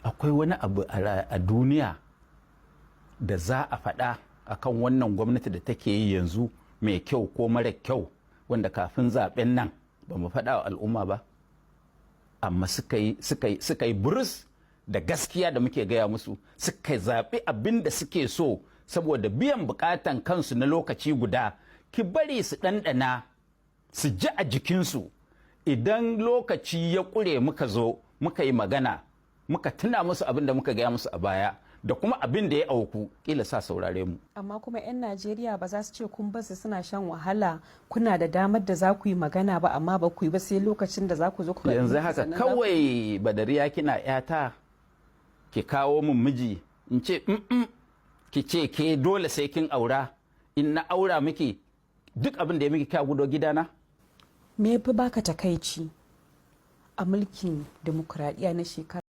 akwai wani abu a duniya da za a faɗa akan wannan gwamnati da take yi yanzu mai kyau ko mara kyau wanda kafin zaben nan ba mu faɗa wa al'umma ba, amma suka yi burus da gaskiya da muke gaya musu, suka zaɓi abin da suke so saboda biyan bukatan kansu na lokaci guda. Ki bari su ɗanɗana su ji a jikinsu, idan lokaci ya ƙure muka zo muka yi magana muka tuna musu abin da muka gaya musu a baya da kuma abin da ya auku, kila sa saurare mu. Amma kuma 'yan Najeriya ba za su ce kun basu suna shan wahala, kuna da damar da za ku yi magana ba amma ba ku yi ba sai lokacin da za ku zo ku yanzu haka kawai Badariya kina yata ki kawo min miji in ce ki ce ke dole sai kin aura, in na aura miki duk abin da ya miki kya gudo gidana. Me fi baka takaici a mulkin demokuraɗiyya na shekara